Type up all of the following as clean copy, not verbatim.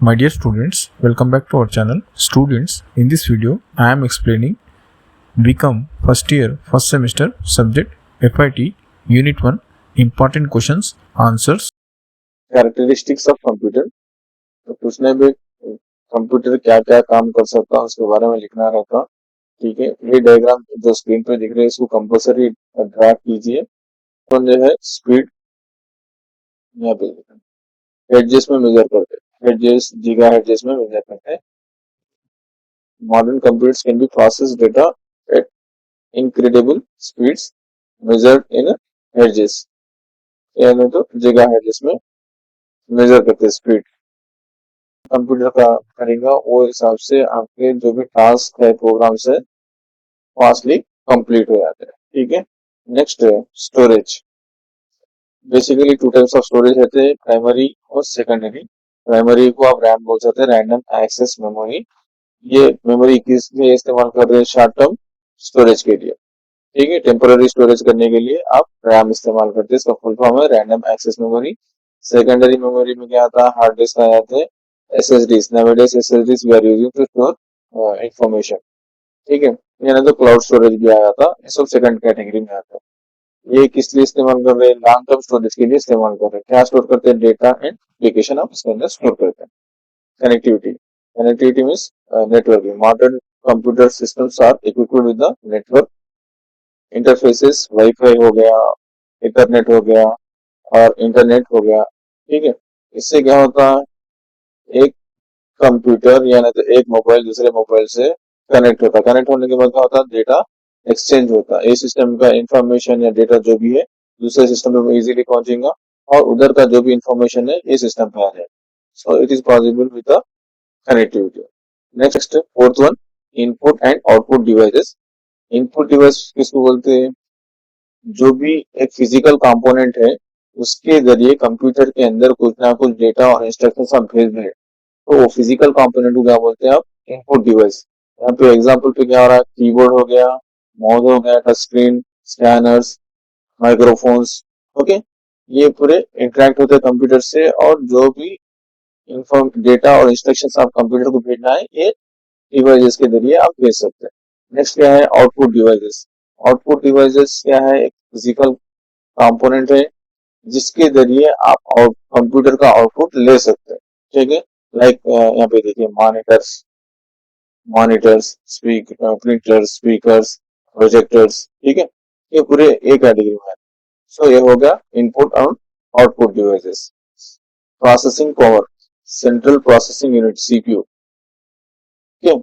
My dear students, welcome back to our channel. Students, in this video, I am explaining BCom first year, first semester subject FIT Unit 1 important questions, answers. Characteristics of computer. तो उसमें भी computer क्या क्या काम कर सकता है उसके बारे में लिखना रहता। ठीक है, ये डायग्राम जो स्क्रीन पे दिख रहा है इसको कंपल्सरी ड्रा कीजिए। तो जो है स्पीड यहाँ पे हेडजेस में मेजर करते हैं, हेडजेस गीगा हेडजेस में मेजर करते हैं। Modern computers can be process data at incredible speeds measured in hertz, यानी तो गीगा हेडजेस में मेजर करते हैं स्पीड। कंप्यूटर का करेगा वो हिसाब से आपके जो भी टास्क है प्रोग्राम से फास्टली कंप्लीट हो जाते हैं। ठीक है, नेक्स्ट है storage. Basically two types of storage रहते हैं, प्राइमरी और सेकेंडरी। प्राइमरी को आप रैम बोल सकते हैं, रैंडम एक्सेस मेमोरी। ये मेमोरी किस लिए इस्तेमाल कर रहे हैं? शॉर्ट टर्म स्टोरेज के लिए। ठीक है, टेम्पोररी स्टोरेज करने के लिए आप रैम इस्तेमाल करते हैं, इसका फुल फॉर्म है random access memory. Secondary memory में क्या आता है? हार्ड डिस्क आ जाते हैं, SSDs। nowadays SSDs we are using to store information। ठीक है, यानी तो क्लाउड स्टोरेज भी आया था, ये सब सेकंड कैटेगरी में आता है। ये किस लिए इस्तेमाल कर रहे हैं? लॉन्ग टर्म स्टोरेज के लिए इस्तेमाल कर रहे हैं। क्या स्टोर करते हैं? डेटा एंड एप्लीकेशन आप इसके अंदर स्टोर करते हैं। Connectivity, connectivity means networking. Modern computer systems are equipped with the network interfaces, wifi हो गया, इंटरनेट हो गया और इंटरनेट हो गया। ठीक है, इससे क्या होता है? एक कंप्यूटर यानी तो एक मोबाइल दूसरे मोबाइल से कनेक्ट होता है। कनेक्ट होने के बाद क्या होता है? डेटा एक्सचेंज होता है। इस सिस्टम का इंफॉर्मेशन या डेटा जो भी है दूसरे सिस्टम में इजीली पहुंचेगा और उधर का जो भी इंफॉर्मेशन है ये सिस्टम पे आ जाएगा। So it is possible with the connectivity. Next fourth one, input and output devices. Input device किसको बोलते हैं? जो भी एक फिजिकल कंपोनेंट है उसके जरिए कंप्यूटर के अंदर कुछ ना कुछ डेटा और इंस्ट्रक्शन आप भेज रहे हैं, तो वो फिजिकल कंपोनेंट को क्या बोलते हैं आप? Input device. यहाँ पे एग्जांपल पे क्या हो रहा है? कीबोर्ड हो गया, माउस हो गया, touch screen, scanners, microphones. Okay, ये पूरे इंटरेक्ट होते हैं कंप्यूटर से और जो भी इंफॉर्म डेटा और इंस्ट्रक्शंस आप कंप्यूटर को भेजना है ये डिवाइसेस के जरिए आप भेज सकते हैं। नेक्स्ट क्या है? Output devices. आउटपुट डिवाइसेस क्या है? एक फिजिकल कंपोनेंट है जिसके जरिए आप कंप्यूटर का आउटपुट ले सकते हैं। ठीक है, लाइक यहाँ पे देखिए मॉनिटर्स, प्रिंटर्स, स्पीकर्स, प्रोजेक्टर्स। ठीक है, ये पूरे एक कैटेगरी में है। सो ये हो गया इनपुट और output devices. Processing power, central processing unit, CPU। ठीक है,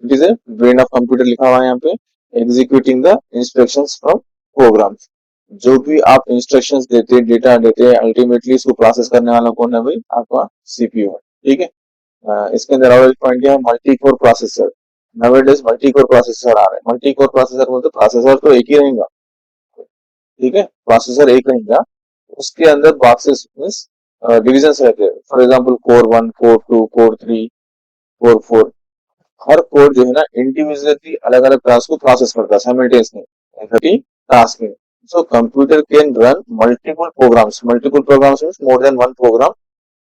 it is a brain of computer लिखा हुआ है यहाँ पे। Executing the instructions from programs. जो भी आप इंस्ट्रक्शंस देते हैं, डेटा देते हैं, अल्टीमेटली इसको प्रोसेस करने वाला कौन है भाई? आपका CPU है। ठीक है, इसके अंदर और एक पॉइंट क्या है? Multi core processor. Nowadays multi core processor आ रहा है। मल्टी कोर प्रोसेसर बोलते प्रोसेसर तो एक ही रहेगा। ठीक है, प्रोसेसर एक रहेगा, उसके अंदर बॉक्सेस मींस डिविजन्स रहते हैं। For example core 1, core 2, core 3, core 4। Her core जो है ना इंडिविजुअली अलग अलग टास्क को प्रोसेस करता है साइमल्टेनियसली टास्क में। So computer can run multiple programs means more than one program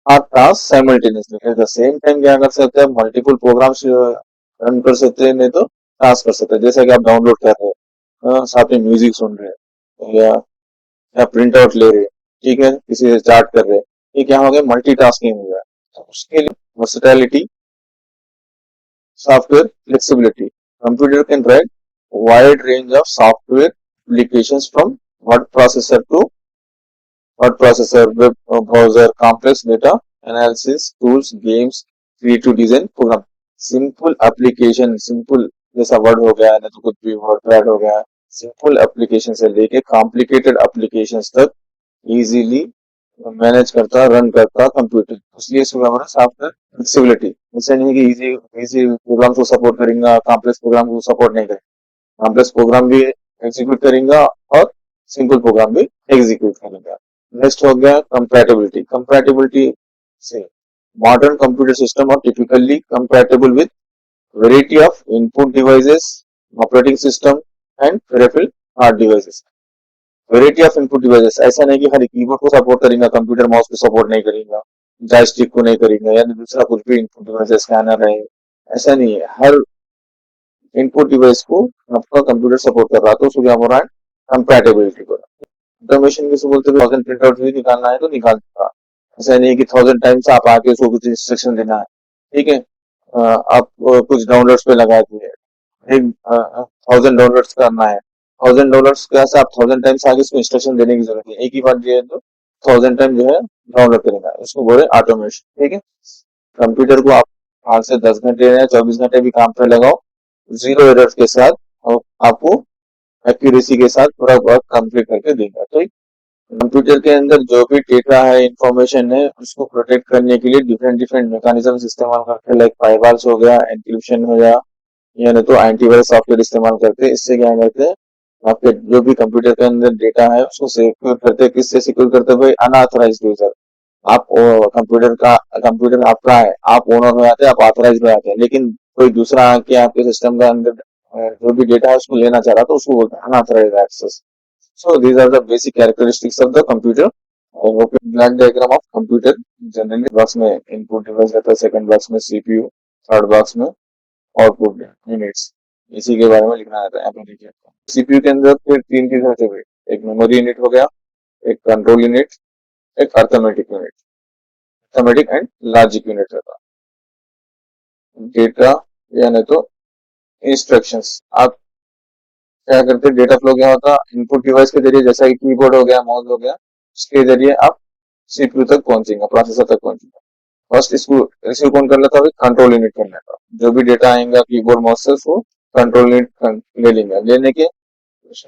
और task simultaneously. At the same time क्या कर सकते हैं? मल्टीपल प्रोग्राम्स रन कर सकते हैं, नहीं तो टास्क कर सकते हैं। जैसे कि आप डाउनलोड कर रहे हैं, साथ में म्यूजिक सुन रहे हैं या प्रिंट आउट ले रहे हैं, ठीक है, किसी से चैट कर रहे हैं, ये क्या हो गया? मल्टीटास्किंग हो गया। तो उसके लिए versatility, software flexibility. Computer can write wide range of software applications from word processor, web browser, complex data analysis tools, games, creative design program. Simple application, simple जैसा वर्ड हो गया, नहीं तो कुछ भी वर्ड पैड हो गया, सिंपल एप्लीकेशन से लेके कॉम्प्लिकेटेड एप्लीकेशंस तक इजीली मैनेज करता, रन करता कंप्यूटर। इसलिए इसको क्या बोला? Software flexibility. ऐसा नहीं कि इजी इजी प्रोग्राम को सपोर्ट करेगा, कॉम्प्लेक्स प्रोग्राम को सपोर्ट नहीं करेगा। कॉम्प्लेक्स प्रोग्राम भी एग्जीक्यूट करेगा और सिंपल प्रोग्राम भी एग्जीक्यूट करेगा। नेक्स्ट हो गया कंपैटिबिलिटी। कंपैटिबिलिटी से modern computer system are typically compatible with variety of input devices, operating system and peripheral hard devices. Variety of input devices, ऐसा नहीं कि हर कीबोर्ड को सपोर्ट करेगा कंप्यूटर, माउस को सपोर्ट नहीं करेगा। जॉयस्टिक को नहीं करेंगे, यानी दूसरा कुछ भी इनपुट डिवाइस स्कैनर है, ऐसा नहीं है। हर इनपुट डिवाइस को आपका कंप्यूटर सपोर्ट कर रहा है, तो उसको क्या हो रहा है, कंपैटिबिलिटी को। ऑटोमेशन किसे बोलते हैं, 1000 प्रिंट आउट भी निकालना है तो निकाल देगा। ऐसा नहीं है कि 1000 टाइम्स आप आके उसको कुछ इंस्ट्रक्शन देना है, ठीक है। आप कुछ डाउनलोड्स पे लगा दिए, एक 1000 डाउनलोड्स करना है, 1000 डाउनलोड्स कैसे आप 1000 टाइम्स आगे उसको इंस्ट्रक्शन देने की जरूरत नहीं, एक ही बार दिए तो 1000 टाइम जो है डाउनलोड करेगा, उसको बोले ऑटोमेशन, ठीक है। कंप्यूटर को आप 8 से 10 घंटे या 24 घंटे भी काम पे लगाओ, जीरो एरर्स के साथ और आपको एक्यूरेसी के साथ पूरा वर्क कंप्लीट करके देगा। तो कंप्यूटर के अंदर जो भी डेटा है, इंफॉर्मेशन है, उसको प्रोटेक्ट करने के लिए डिफरेंट डिफरेंट मैकेनिज्म इस्तेमाल करते हैं, लाइक फायरवॉल्स हो गया, एन्क्रिप्शन हो गया, या नहीं तो एंटीवायरस सॉफ्टवेयर इस्तेमाल करते हैं। इससे क्या करते हैं, आपके जो भी कंप्यूटर के अंदर डेटा है उसको सिक्योर करते हैं। किससे सिक्योर करते हैं भाई, अनऑथराइज्ड यूजर। आप कंप्यूटर आपका है, आप ओनर हो जाते हैं, आप ऑथराइज हो जाते हैं, लेकिन कोई दूसरा आके आपके सिस्टम का अंदर जो भी डेटा है उसको लेना चाह रहा तो उसको बोलते हैं unauthorized access. So these are the basic characteristics of the computer. Block diagram of computer generally box में इनपुट डिवाइस रहता है, सेकंड बॉक्स में सीपीयू, थर्ड बॉक्स में आउटपुट यूनिट्स, इसी के बारे में लिखना रहता है। यहाँ पे देखिए सीपीयू के अंदर फिर तीन चीज रहते हुए, एक मेमोरी यूनिट हो गया, एक कंट्रोल यूनिट, एक arithmetic unit, arithmetic and logic unit रहता है। डेटा या नहीं तो इंस्ट्रक्शंस, आप क्या करते हैं, डेटा फ्लो क्या होता है, इनपुट डिवाइस के जरिए, जैसा कि कीबोर्ड हो गया, माउस हो गया, उसके जरिए आप सीपीयू तक पहुंचेंगे, प्रोसेसर तक पहुंचेंगे। फर्स्ट इसको रिसीव कौन कर लेता है, कंट्रोल यूनिट कर लेता है। जो भी डेटा आएगा कीबोर्ड माउस से उसको कंट्रोल यूनिट ले लेंगे, लेने के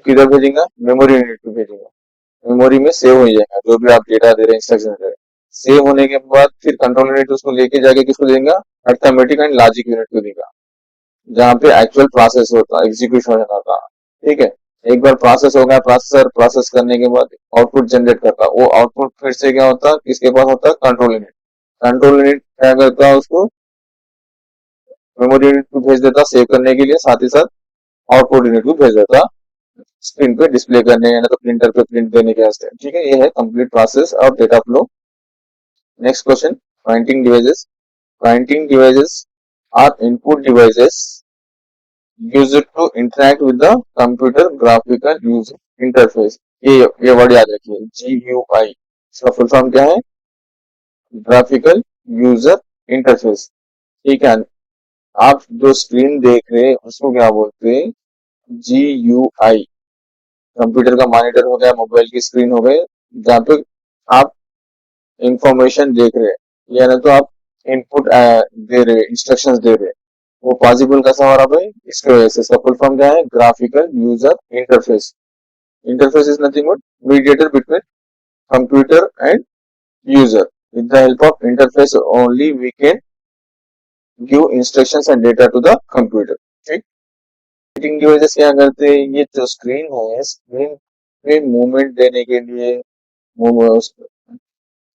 किधर भेजेंगे, मेमोरी यूनिट को भेजेंगे, मेमोरी में सेव हो जाएगा जो भी आप डेटा दे रहे हैं, इंस्ट्रक्शन दे रहे हैं। सेव होने के बाद फिर कंट्रोल यूनिट उसको लेके जाके किसको देगा, अर्थमेटिक एंड लॉजिक यूनिट को देगा, जहाँ पे एक्चुअल प्रोसेस होता है, एग्जीक्यूशन होता है, ठीक है। एक बार प्रोसेस हो गया, प्रोसेसर प्रोसेस करने के बाद आउटपुट जनरेट करता है, वो आउटपुट फिर से क्या होता है, किसके पास होता है, कंट्रोल यूनिट। कंट्रोल यूनिट क्या करता है, उसको मेमोरी यूनिट को भेज देता सेव करने के लिए, साथ ही साथ आउटपुट यूनिट को भेज देता स्क्रीन पे डिस्प्ले करने या तो प्रिंटर पे प्रिंट देने के वास्ते, ठीक है। ये है complete process of data flow. Next question, pointing devices. Pointing devices are input devices used to interact with the computer graphical user interface. ये वर्ड याद रखिए, GUI, इसका फुल फॉर्म क्या है, ग्राफिकल यूजर इंटरफेस, ठीक है। आप जो स्क्रीन देख रहे हैं उसको क्या बोलते हैं, GUI। कंप्यूटर का मॉनिटर हो गया, मोबाइल की स्क्रीन हो गई, जहाँ पे आप इंफॉर्मेशन देख रहे हैं या ना तो आप इनपुट दे रहे, इंस्ट्रक्शंस दे रहे, वो पॉसिबल कैसा हो रहा भाई, इसके वजह से। इसका फुल फॉर्म क्या है, graphical user interface. Interface is nothing but mediator between computer and user. With the help of interface only we can give instructions and data to the computer, ठीक। मीटिंग की वजह से क्या करते हैं, ये जो स्क्रीन है, स्क्रीन पे मूवमेंट देने के लिए,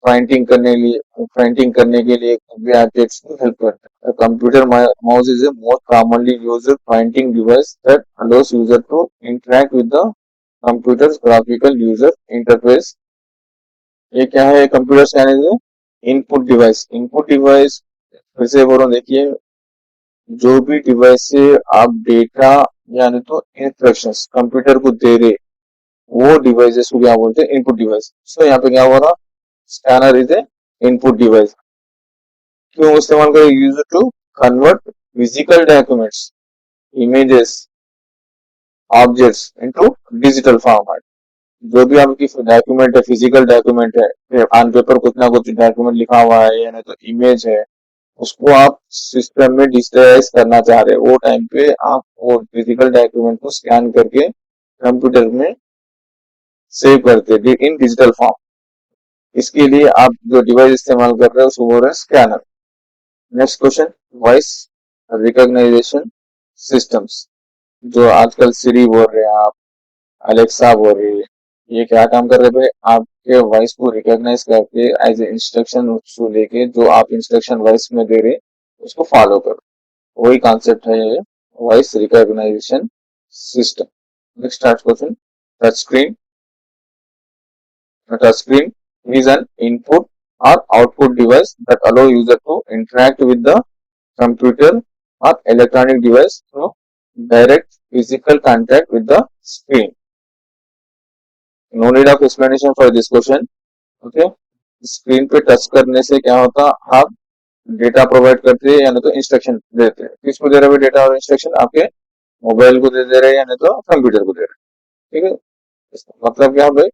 पेंटिंग करने के लिए गैजेट्स की हेल्प करता है। Computer mouse is a most commonly used pointing device that allows user to interact with the computer's graphical user interface. ये क्या है, computer scanner input device. Input device फिर से बोलो, देखिए जो भी डिवाइस से आप डेटा यानी तो इंस्ट्रक्शंस कंप्यूटर को दे रहे, वो डिवाइसेस को क्या बोलते हैं, इनपुट डिवाइस। सो यहाँ पे क्या हो रहा, scanner is a input device. क्यों इस्तेमाल करें, use to convert physical documents, images, objects into digital format. जो भी आपकी डॉक्यूमेंट है, फिजिकल डॉक्यूमेंट है, ऑन पेपर कुछ ना कुछ डॉक्यूमेंट लिखा हुआ है या नहीं तो इमेज है, उसको आप सिस्टम में डिजिटलाइज करना चाह रहे हैं, वो टाइम पे आप वो फिजिकल डॉक्यूमेंट को स्कैन करके कंप्यूटर में सेव करते इन डिजिटल फॉर्म। इसके लिए आप जो डिवाइस इस्तेमाल कर रहे हैं उसको बोल रहे हैं scanner. Next question, voice recognition systems. जो आजकल सिरी बोल रहे हैं आप, अलेक्सा बोल रहे हैं, ये क्या काम कर रहे हैं भाई, आपके वॉइस को रिकॉग्नाइज करके एज ए इंस्ट्रक्शन उसको लेके जो आप इंस्ट्रक्शन वॉइस में दे रहे उसको फॉलो करो, वही कॉन्सेप्ट है ये voice recognition system. Next question, touch screen. A touch screen is an input or output device that allow user to interact with the computer or electronic device through direct physical contact with the screen. No need of explanation for this question. Okay, screen पे touch करने से क्या होता, आप data provide करते हैं या नहीं तो इंस्ट्रक्शन देते हैं. किसको दे रहे हो डेटा और इंस्ट्रक्शन? आपके मोबाइल को दे रहे हैं या नहीं तो कंप्यूटर को दे रहे हैं. ठीक है, इसका मतलब क्या भाई,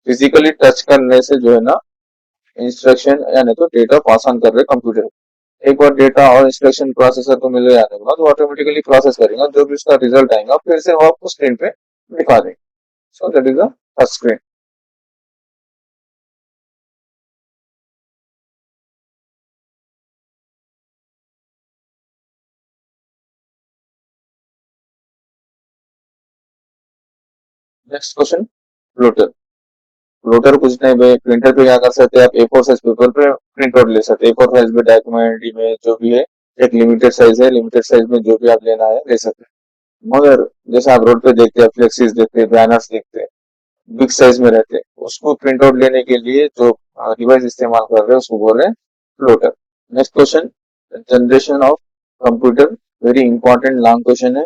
फिजिकली टच करने से जो है ना इंस्ट्रक्शन या नहीं तो डेटा पास ऑन कर रहे कंप्यूटर. एक बार डेटा और इंस्ट्रक्शन प्रोसेसर को मिल जाने के बाद वो ऑटोमेटिकली प्रोसेस करेगा, जो भी उसका रिजल्ट आएगा फिर से वो आपको स्क्रीन पे दिखा देंगे. So that is the touch screen. Next question, plotter. Plotter कुछ नहीं भाई, प्रिंटर पे क्या कर सकते हैं आप, A4 साइज पेपर पे प्रिंट आउट ले सकते हैं. A4 साइज में डॉक्यूमेंट, इमेज जो भी है, एक लिमिटेड साइज है, लिमिटेड साइज में जो भी आप लेना है ले सकते हैं. मगर जैसे आप रोड पे देखते हैं, फ्लेक्सीज देखते हैं, बैनर्स देखते हैं, बिग साइज में रहते हैं, उसको प्रिंट आउट लेने के लिए जो डिवाइस इस्तेमाल कर रहे हैं उसको बोल रहे हैं plotter. Next question, generation of computer. Very important long question है.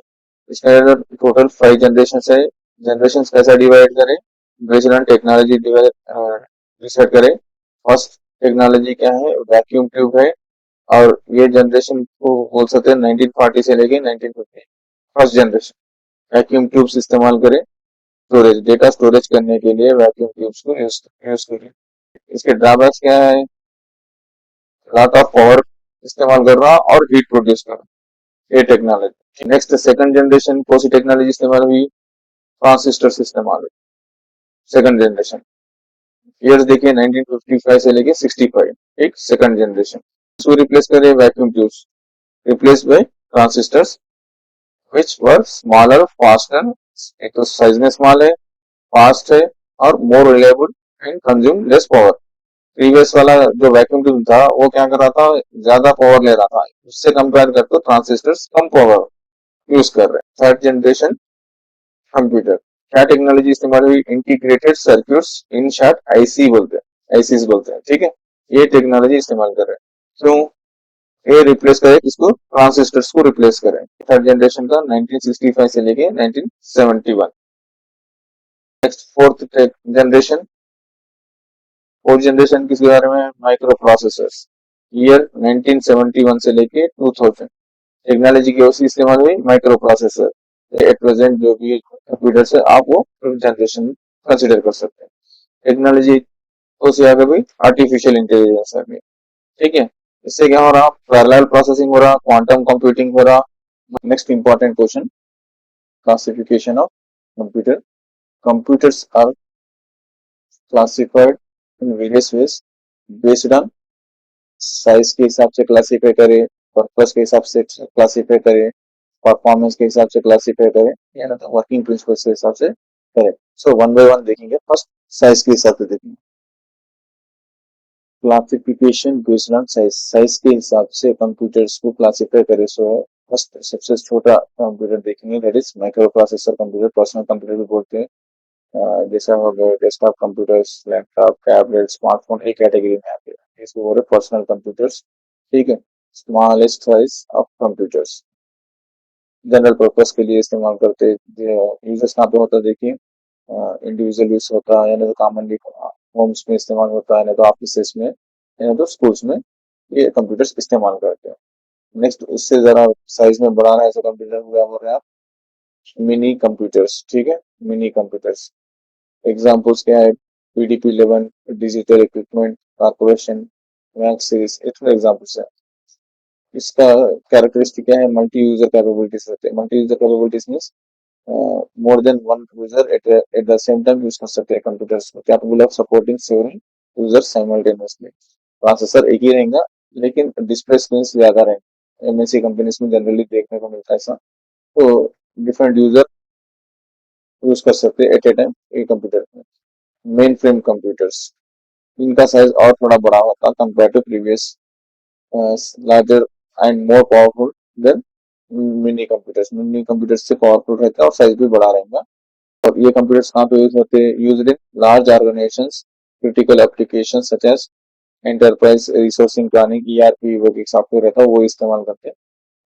इसके अंदर टोटल 5 जनरेशन है. जनरेशन कैसा डिवाइड करें, बेस्ड ऑन टेक्नोलॉजी डिसाइड करें. फर्स्ट टेक्नोलॉजी क्या है, वैक्यूम ट्यूब है, और ये जनरेशन को बोल सकते हैं 1940 से लेके 1950. फर्स्ट जनरेशन वैक्यूम ट्यूब्स इस्तेमाल करें स्टोरेज, डेटा स्टोरेज करने के लिए वैक्यूम ट्यूब्स को यूज करें. इसके ड्रॉबैक्स क्या है, लॉट ऑफ पावर इस्तेमाल कर रहा और हीट प्रोड्यूस कर रहा, ये टेक्नोलॉजी. नेक्स्ट सेकंड जनरेशन कौन सी टेक्नोलॉजी इस्तेमाल हुई, ट्रांसिस्टर इस्तेमाल हुई सेकंड जनरेशन. ईयर्स देखिए 1955 से लेके 65. एक सेकंड जनरेशन. इसको रिप्लेस करें vacuum tubes, replace by transistors which were smaller faster. एक तो साइज में स्मॉल है, फास्ट है और more reliable and consume less power. Previous वाला जो वैक्यूम ट्यूब था वो क्या कर रहा था, ज्यादा पावर ले रहा था, उससे कंपेयर करते तो ट्रांसिस्टर्स कम पावर यूज कर रहे हैं. थर्ड जनरेशन कंप्यूटर, क्या टेक्नोलॉजी इस्तेमाल हुई, integrated circuits, in short IC बोलते हैं, आईसीस बोलते हैं. ठीक है, ये टेक्नोलॉजी इस्तेमाल कर रहे हैं. क्यों, ये रिप्लेस करे किसको, ट्रांसिस्टर्स को रिप्लेस करें. थर्ड जनरेशन का 1965 से लेके 1971. Next fourth generation. Fourth generation किसके बारे में, माइक्रो प्रोसेसर्स. ईयर 1971 से लेके 2000. टेक्नोलॉजी की ओर इस्तेमाल हुई माइक्रो प्रोसेसर. एट प्रेजेंट जो भी कंप्यूटर से आप वो जनरेशन कंसिडर कर सकते हैं. टेक्नोलॉजी तो से आगे भी आर्टिफिशियल इंटेलिजेंस है. ठीक है, इससे क्या हो रहा, पैरेलल प्रोसेसिंग हो रहा, क्वांटम कंप्यूटिंग हो रहा. Next important question, classification of computer. Computers are classified in various ways based on size के हिसाब से क्लासिफाई करें, पर्पस के हिसाब से क्लासिफाई करें, परफॉर्मेंस के हिसाब से क्लासिफाई करें, या ना तो वर्किंग प्रिंसिपल के हिसाब से करें. सो वन बाय वन देखेंगे. फर्स्ट साइज के हिसाब से देखेंगे. Classification based on size, size के हिसाब से कंप्यूटर्स को क्लासिफाई करें. सो फर्स्ट सबसे छोटा कंप्यूटर देखेंगे, that is micro processor computer, personal computer भी बोलते हैं. जैसा हो गया desktop computers, laptop, tablet, smartphone, एक कैटेगरी में आते हैं. इसको बोल रहे पर्सनल कंप्यूटर्स. ठीक है, smallest size of computers, general purpose के लिए इस्तेमाल करते हैं. यूजर्स कहाँ पे होता है देखिए, इंडिविजुअल यूज होता है, यानी तो कॉमनली होम्स में इस्तेमाल होता है, नहीं तो ऑफिस में, यानी तो स्कूल्स में ये कंप्यूटर्स इस्तेमाल करते हैं. नेक्स्ट उससे जरा साइज में बढ़ाना है ऐसा कंप्यूटर को क्या बोल रहे हैं आप, मिनी कंप्यूटर्स. ठीक है, मिनी कंप्यूटर्स. एग्जाम्पल्स क्या है, PDP-11, digital equipment corporation, max series, इतने एग्जाम्पल्स है. इसका कैरेक्टरिस्टिक क्या है, मल्टी यूजर कैपेबिलिटीज रहते हैं. Multi user capabilities means more than one user eight the same time use कर सकते हैं कंप्यूटर्स को. Capable of supporting several users simultaneously. Processor एक ही रहेगा लेकिन डिस्प्ले स्क्रीन ज्यादा रहेंगे. MNC कंपनीज में जनरली देखने को मिलता है ऐसा. तो डिफरेंट यूजर यूज कर सकते हैं एट ए टाइम एक कंप्यूटर में. मेन फ्रेम कंप्यूटर्स, इनका साइज और थोड़ा बड़ा होता है compare to previous, larger and more powerful than mini computers. Mini computers से पावरफुल रहता है और साइज भी बड़ा रहेगा. और ये कंप्यूटर्स कहाँ पे यूज होते हैं, used in large organizations, critical application such as enterprise resourcing planning ERP वो एक सॉफ्टवेयर रहता है वो इस्तेमाल करते हैं।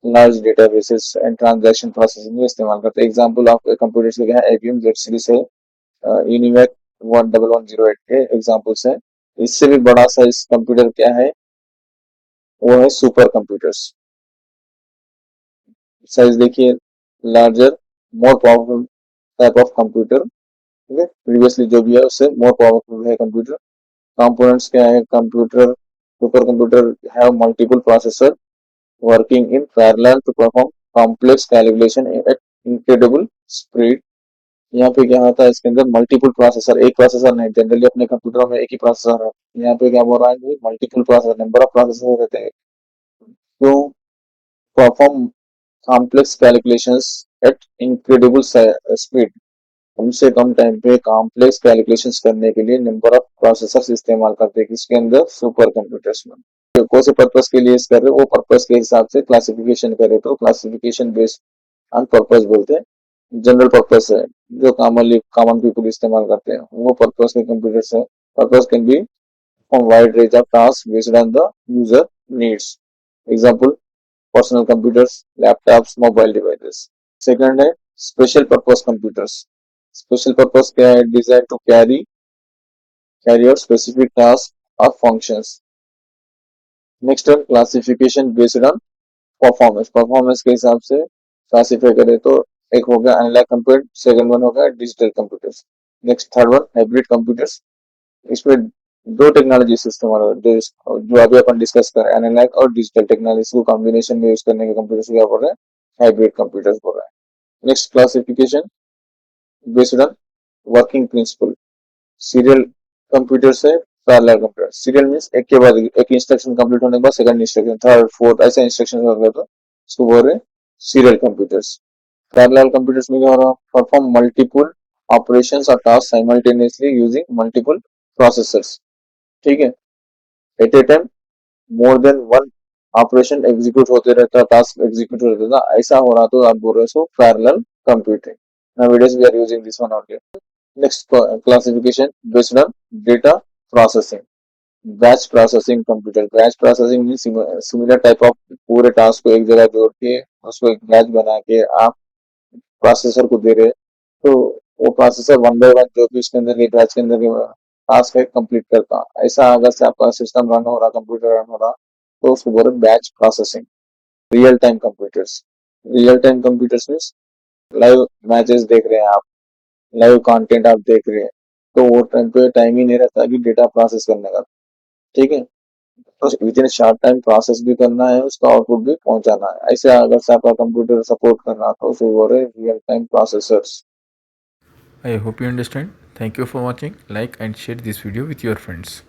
Large databases and transaction processing में इस्तेमाल करते हैं। एग्जांपल ऑफ कंप्यूटर्स के क्या है, IBM जेड सीरीज है, यूनिवैक 11108 के एग्जांपल्स है। इससे भी बड़ा साइज कंप्यूटर क्या है, वो है सुपर कंप्यूटर्स। साइज देखिए, larger more powerful type of computer, ठीक है, प्रीवियसली जो भी है उससे मोर पावरफुल है कंप्यूटर। कंपोनेंट्स क्या है, computer super computer have multiple processor working in parallel to perform complex calculation at incredible speed. यहाँ पे क्या होता है, इसके अंदर मल्टीपल प्रोसेसर, एक प्रोसेसर नहीं, जनरली अपने कंप्यूटर में एक ही प्रोसेसर है। यहाँ पे क्या बोल रहा है, multiple processor, number of processor रहते हैं to perform complex calculations at incredible speed. कम से कम टाइम पे कॉम्प्लेक्स कैलकुलेशंस करने के लिए नंबर ऑफ प्रोसेसर्स इस्तेमाल करते हैं किसके अंदर, सुपर कंप्यूटर्स में। तो कौन से पर्पस के लिए कर रहे हो, वो पर्पस के हिसाब से क्लासिफिकेशन करे तो क्लासिफिकेशन बेस्ड ऑन पर्पस बोलते हैं। जनरल पर्पस है जो कॉमन पीपल इस्तेमाल करते हैं, वो पर्पस के कंप्यूटर्स है। Purpose can be from wide range of task based on the user needs. Example personal computers, laptops, mobile devices. Second है special purpose computers. Special purpose क्या है, design to carry out specific task और functions. Next है classification based on performance. Performance के हिसाब से classify करें तो एक हो गया एनालॉग कंप्यूटर, सेकंड वन हो गया digital computers. Next third one hybrid computers. इसमें दो टेक्नोलॉजी इस्तेमाल हो रही है, जो अभी अपन डिस्कस कर रहे हैं, एनालॉग और डिजिटल टेक्नोलॉजी को कॉम्बिनेशन में यूज करने के कंप्यूटर्स क्या बोल रहे हैं, हाइब्रिड कंप्यूटर्स बोल रहे हैं। Next classification based on working principle. Serial computer से पैरेलल कंप्यूटर। सीरियल मींस एक के बाद एक इंस्ट्रक्शन कंप्लीट होने के बाद सेकंड इंस्ट्रक्शन, थर्ड, फोर्थ ऐसे इंस्ट्रक्शन हो गए तो इसको बोल रहे हैं सीरियल कंप्यूटर्स। पैरेलल कंप्यूटर्स में क्या हो रहा है, परफॉर्म मल्टीपल ऑपरेशंस और task simultaneously using multiple processors, ठीक है। At a time more than one operation execute होते रहता, टास्क एग्जीक्यूट होते रहता, ऐसा हो रहा तो आप बोल रहे हो parallel computing. Nowadays we are using this one only. Next classification based on data processing. Batch processing computer. Batch processing mean similar type of पूरे टास्क को एक जगह जोड़ के उसको एक बैच बना के आप प्रोसेसर को दे रहे, तो वो प्रोसेसर वन बाय वन जो भी उसके अंदर के बैच के अंदर के टास्क है कंप्लीट करता। ऐसा अगर से आपका सिस्टम रन हो रहा, कंप्यूटर रन हो रहा, तो उसको बोल रहे batch processing. Real time computers. Real time computers means live matches देख रहे हैं आप, लाइव कंटेंट आप देख रहे हैं, तो वो टाइम पे टाइम ही नहीं रहता कि डेटा प्रोसेस करने का, ठीक है। तो with in short time process भी करना है, उसका आउटपुट भी पहुंचाना है। ऐसे अगर से आपका कंप्यूटर सपोर्ट कर रहा था, उसे बोल रहे real time processors. I hope you understand. Thank you for watching. Like and share this video with your friends.